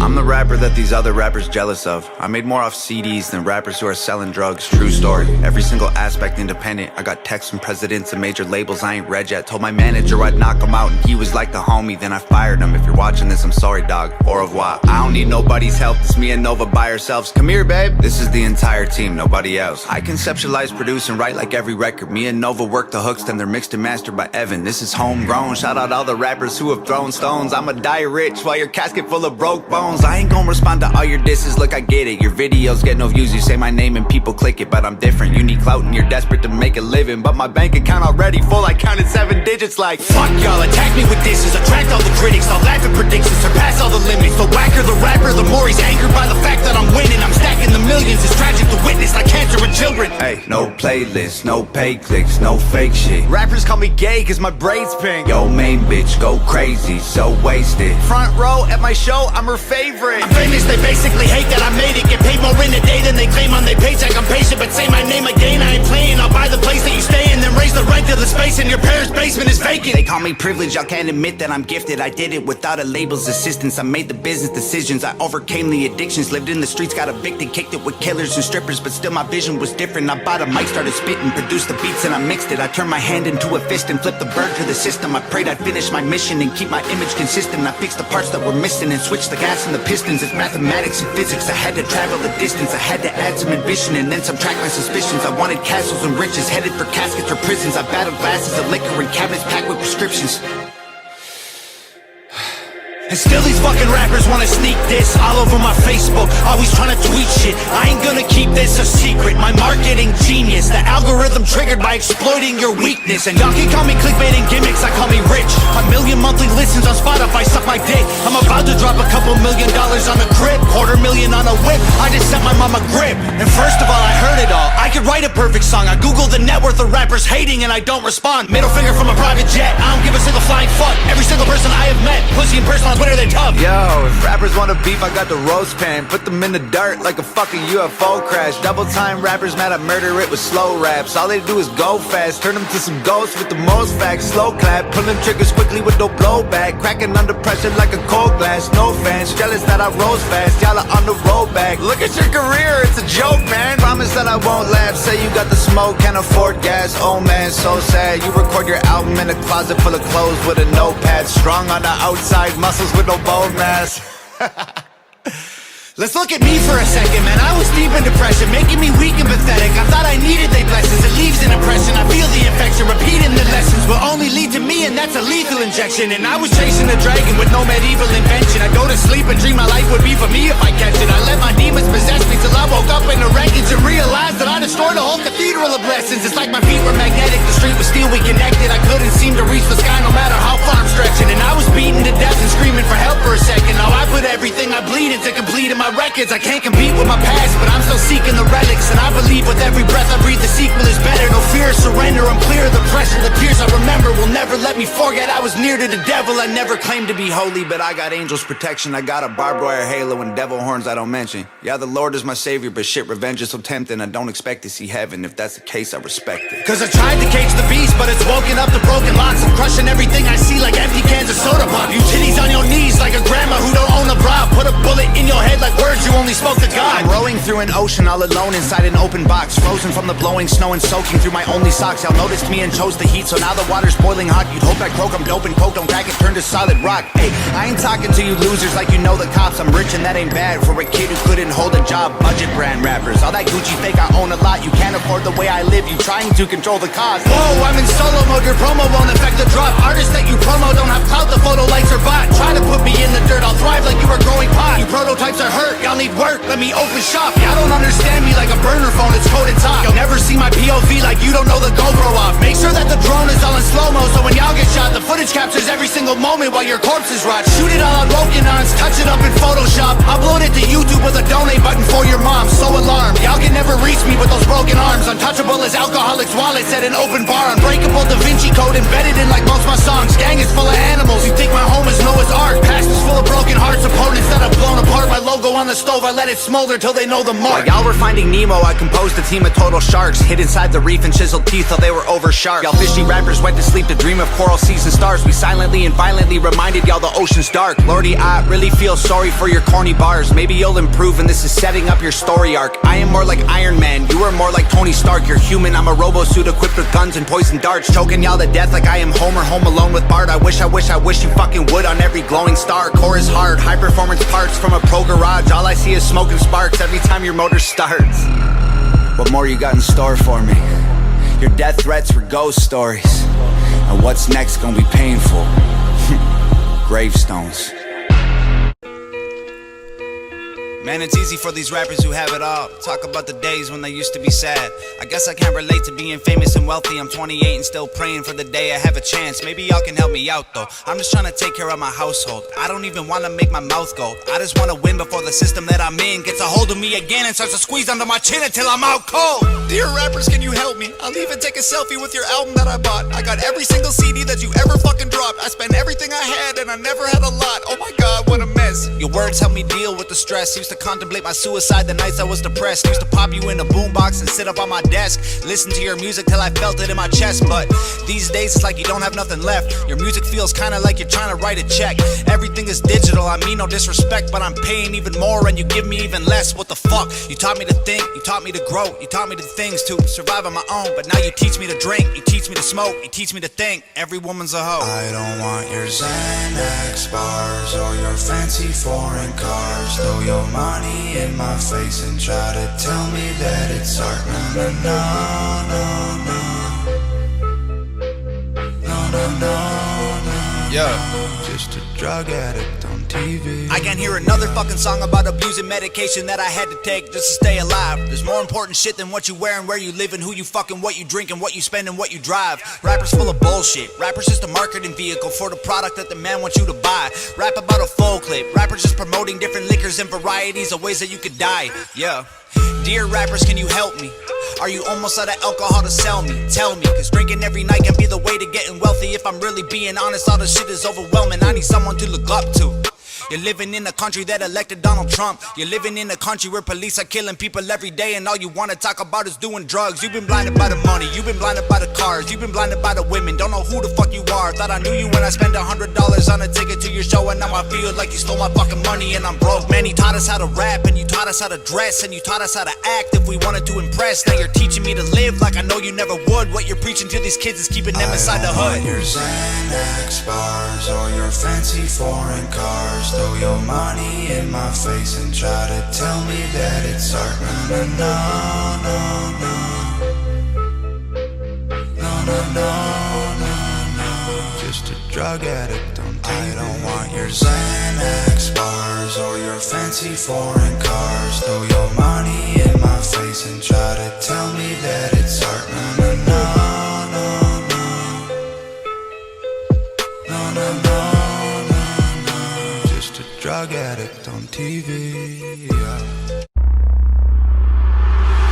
I'm the rapper that these other rappers jealous of. I made more off CDs than rappers who are selling drugs. True story. Every single aspect independent. I got texts from presidents and major labels I ain't read yet. Told my manager I'd knock him out and he was like the homie. Then I fired him. If you're watching this, I'm sorry, dog. Au revoir. I don't need nobody's help. It's me and Nova by ourselves. Come here, babe. This is the entire team, nobody else. I conceptualize, produce, and write like every record. Me and Nova work the hooks, then they're mixed and mastered by Evan. This is homegrown. Shout out all the rappers who have thrown stones. I'ma die rich while your casket full of broke bones. I ain't gonna respond to all your disses, look I get it. Your videos get no views, you say my name and people click it. But I'm different, you need clout and you're desperate to make a living. But my bank account already full, I counted 7 digits like fuck y'all, attack me with disses, attract all the critics. I'll laugh at predictions, surpass all the limits. The whacker the rapper, the more he's angered by the fact that I'm winning. I'm stacking the millions, it's tragic to witness, like cancer in children. Hey, no playlist, no pay clicks, no fake shit. Rappers call me gay cause my braids pink. Yo main bitch go crazy, so wasted. Front row at my show, I'm her favorite. I'm famous, they basically hate that I made it. Get paid more in a day than they claim on their paycheck. I'm patient, but say my name again, I ain't playing. I'll buy the place that you stay in, then raise the rent to the space in your parents' basement is vacant. They call me privileged, y'all can't admit that I'm gifted. I did it without a label's assistance. I made the business decisions, I overcame the addictions. Lived in the streets, got evicted, kicked it with killers and strippers. But still my vision was different. I bought a mic, started spitting, produced the beats and I mixed it. I turned my hand into a fist and flipped the bird to the system. I prayed I'd finish my mission and keep my image consistent. I fixed the parts that were missing and switched the gas and the pistons. It's mathematics and physics, I had to travel the distance. I had to add some ambition and then subtract my suspicions. I wanted castles and riches, headed for caskets or prisons. I battled glasses of liquor and cabinets packed with prescriptions. And still these fucking rappers wanna sneak this all over my Facebook, always trying to tweet shit. I ain't gonna keep this a secret, my marketing genius. The algorithm triggered by exploiting your weakness. And y'all can call me clickbait and gimmicks, I call me rich. A million monthly listens on Spotify, suck my dick. I'm about to drop a couple $1 million on a crib, $250,000 on a whip. I just sent my mom a grip, and first of all I heard it all. I could write a perfect song, I googled the net worth of rappers hating and I don't respond. Middle finger from a private jet, I don't give a single flying fuck. Every single person I have met, pussy in person on Twitter, they tough. Yo, if rappers wanna beef, I got the roast pan. Put them in the dirt like a fucking UFO crash. Double time rappers mad I murder it with slow raps. All they do is go fast, turn them to some ghosts with the most facts. Slow clap, pulling triggers quickly with no blowback. Cracking under pressure like a cold glass. No fans, jealous that I rose fast. Y'all are on the road back. Look at your career, it's a joke, man. Promise that I won't laugh. Say you got the smoke, can't afford gas. Oh man, so sad. You record your album in a closet full of clothes with a notepad. Strong on the outside, muscles with no bone mass. Let's look at me for a second, man. I was deep in depression, making me weak and pathetic. I thought I needed their blessings, it leaves an impression. I feel the infection, repeating the lessons will only lead to me, and that's a lethal injection. And I was chasing a dragon with no medieval invention. I go to sleep and dream my life would be for me if I catch it. I let my demons possess me till I woke up in the wreckage and realized that I destroyed a whole cathedral of blessings. It's like my feet were magnetic, the street was steel, we connected. I couldn't seem to reach the sky no matter how far I'm stretching. And I was beaten to death and screaming for help for a second. Now I put everything I bleed into completing my records. I can't compete with my past, but I'm still seeking the relics. And I believe with every breath I breathe the sequel is better. No fear, surrender, I'm clear of the pressure. The tears I remember will never let me forget I was near to the devil. I never claimed to be holy, but I got angels protection. I got a barbed wire halo and devil horns I don't mention. Yeah, the Lord is my savior, but shit, revenge is so tempting. I don't expect to see heaven. If that's the case, I respect it. Cause I tried to cage the beast, but it's woken up the broken locks. I'm crushing everything I see like empty cans of soda pop. You titties on your knees like a grandma who don't own a bra. Put a bullet in your head like words you only spoke to God. I'm rowing through an ocean all alone inside an open box, frozen from the blowing snow and soaking through my only socks. Y'all noticed me and chose the heat, so now the water's boiling hot. You'd hope I croak, I'm dope and coke, don't crack it, turn to solid rock. Hey, I ain't talking to you losers like you know the cops. I'm rich and that ain't bad for a kid who couldn't hold a job. Budget brand rappers, all that Gucci fake I own a lot. You can't afford the way I live, you trying to control the cost. Whoa, I'm in solo mode, your promo won't affect the drop. Artists that you promo don't have clout, the photo likes are bought. Try to put me in the dirt, I'll thrive like you were growing pot. You prototypes are hurt, y'all need work, let me open shop. Y'all don't understand me like a burner phone, it's coded top. You'll never see my POV like you don't know the GoPro off. Make sure that the drone is all in slow-mo, so when y'all get shot, the footage footage captures every single moment while your corpses rot. Shoot it all on broken arms, touch it up in Photoshop. Upload it to YouTube with a donate button for your mom. So alarmed, y'all can never reach me with those broken arms. Untouchable as alcoholics' wallets at an open bar. Unbreakable Da Vinci Code embedded in like most my songs. Gang is full of animals, you think my home is Noah's Ark. Past is full of broken hearts, opponents that have blown apart. My logo on the stove, I let it smolder till they know the mark. While y'all were finding Nemo, I composed a team of total sharks. Hid inside the reef and chiseled teeth till they were over sharp. Y'all fishy rappers went to sleep to dream of coral seas and stars. We silently and violently reminded y'all the ocean's dark. Lordy, I really feel sorry for your corny bars. Maybe you'll improve and this is setting up your story arc. I am more like Iron Man, you are more like Tony Stark. You're human, I'm a robo-suit equipped with guns and poison darts. Choking y'all to death like I am Homer home alone with Bart. I wish you fucking would on every glowing star. Core is hard, high performance parts from a pro garage. All I see is smoke and sparks every time your motor starts. What more you got in store for me? Your death threats were ghost stories, and what's next gonna be painful. Gravestones. Man, it's easy for these rappers who have it all. Talk about the days when they used to be sad. I guess I can't relate to being famous and wealthy. I'm 28 and still praying for the day I have a chance. Maybe y'all can help me out though. I'm just trying to take care of my household. I don't even want to make my mouth gold. I just want to win before the system that I'm in gets a hold of me again and starts to squeeze under my chin until I'm out cold. Dear rappers, can you help me? I'll even take a selfie with your album that I bought. I got every single CD that you ever fucking dropped. I spent everything I had and I never had a lot. Oh my god, what a mess. Your words help me deal with the stress. Used to contemplate my suicide the nights I was depressed. Used to pop you in a boombox and sit up on my desk, listen to your music till I felt it in my chest. But these days it's like you don't have nothing left. Your music feels kinda like you're trying to write a check. Everything is digital, I mean no disrespect, but I'm paying even more and you give me even less. What the fuck? You taught me to think, you taught me to grow, you taught me the things to survive on my own. But now you teach me to drink, you teach me to smoke, you teach me to think every woman's a hoe. I don't want your Xanax bars or your fancy foreign cars. Throw your money in my face and try to tell me that it's art. No, no. Yeah, just a drug addict on TV. I can't hear another fucking song about abusing medication that I had to take just to stay alive. There's more important shit than what you wear and where you live and who you fucking, what you drink and what you spend and what you drive. Rappers full of bullshit. Rappers just a marketing vehicle for the product that the man wants you to buy. Rap about a full clip. Rappers just promoting different liquors and varieties of ways that you could die. Yeah. Dear rappers, can you help me? Are you almost out of alcohol to sell me? Tell me, cause drinking every night can be the way to getting wealthy. If I'm really being honest, all this shit is overwhelming. I need someone to look up to. You're living in a country that elected Donald Trump. You're living in a country where police are killing people every day, and all you wanna talk about is doing drugs. You've been blinded by the money, you've been blinded by the cars, you've been blinded by the women. Don't know who the fuck you are. Thought I knew you when I spent $100 on a ticket to your show, and now I feel like you stole my fucking money and I'm broke. Man, you taught us how to rap, and you taught us how to dress, and you taught us how to act if we wanted to impress. Now you're teaching me to live like I know you never would. What you're preaching to these kids is keeping them inside the hood. Your Xanax bars or your fancy foreign cars. Throw your money in my face and try to tell me that it's art. No. Just a drug addict on TV. I don't want your Xanax bars or your fancy foreign cars. Throw your money in my face and try to tell me that it's art. No. Just a drug addict on TV. Yeah.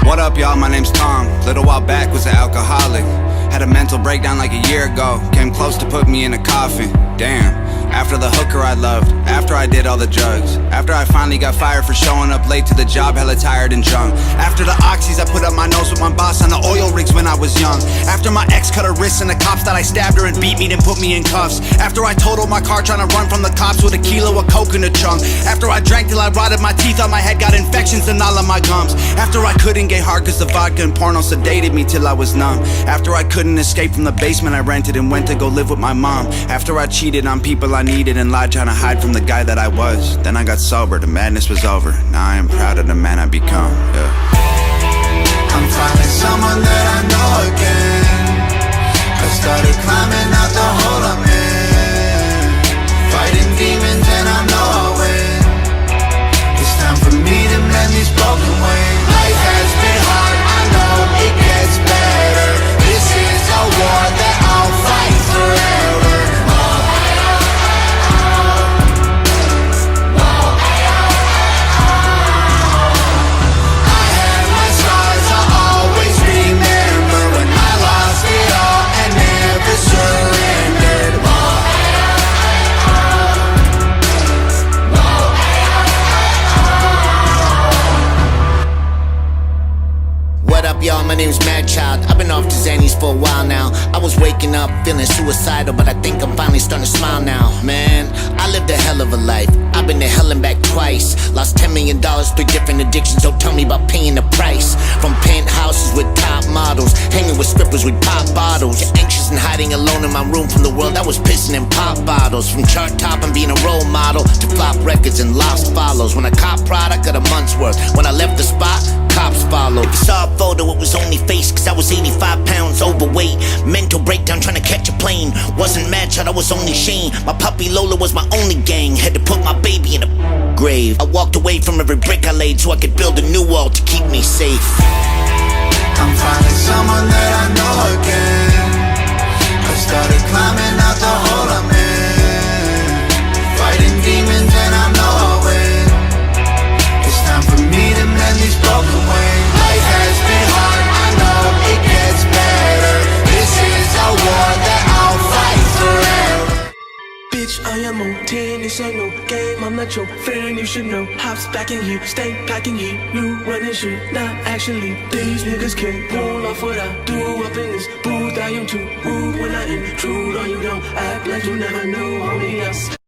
What up, y'all? My name's Tom. Little while back was an alcoholic. Had a mental breakdown like a year ago. Came close to put me in a coffin. Damn. After the hooker I loved, after I did all the drugs, after I finally got fired for showing up late to the job, hella tired and drunk, after the oxys I put up my nose with my boss on the oil rigs when I was young, after my ex cut her wrists and the cops thought I stabbed her and beat me then put me in cuffs, after I totaled my car trying to run from the cops with a kilo of coke in a trunk, after I drank till I rotted my teeth on my head, got infections in all of my gums, after I couldn't get hard cause the vodka and porno sedated me till I was numb, after I couldn't escape from the basement I rented and went to go live with my mom, after I cheated on people I needed and lied trying to hide from the guy that I was. Then I got sober, the madness was over. Now I am proud of the man I become. Yeah. I'm finding someone that I know again. I started climbing out the hole I'm in, fighting demons and I know I'll win. It's time for me to mend these broken ways. Life has been hard, I know it gets better. This is a war that I'll fight forever. my name's Mad Child. I've been off the Xannies for a while now. I was waking up feeling suicidal, but I think I'm finally starting to smile now. Man, I lived a hell of a life. I've been to hell and back twice. Lost $10 million through different addictions. Don't tell me about paying the price. From penthouses with top models, hanging with strippers with pop bottles. Anxious and hiding alone in my room from the world. I was pissing in pop bottles. From chart top and being a role model to flop records and lost follows. When I cop product, got a month's worth. When I left the spot, cops followed. If you saw a photo, it was only face, cause I was 85 pounds overweight. Mental breakdown trying to catch a plane. Wasn't Mad Child, I was only Shane. My puppy Lola was my only gang. Had to put my baby in a grave. I walked away from every brick I laid so I could build a new wall to keep me safe. I'm finding someone that I know again. I started climbing out the hole I'm in, fighting demons and I know I'll win. It's time for me to mend these broken wings. Life has been hard, I know it gets better. This is a war that I'll fight forever. Bitch, I am on 10, it's a no game, I'm not your friend, you should know. Hops back in here, stay packing heat, you running shit, not actually. These niggas can't pull off what I do up in this booth. I am too rude when I intrude on you, don't act like you never knew, homie, yes.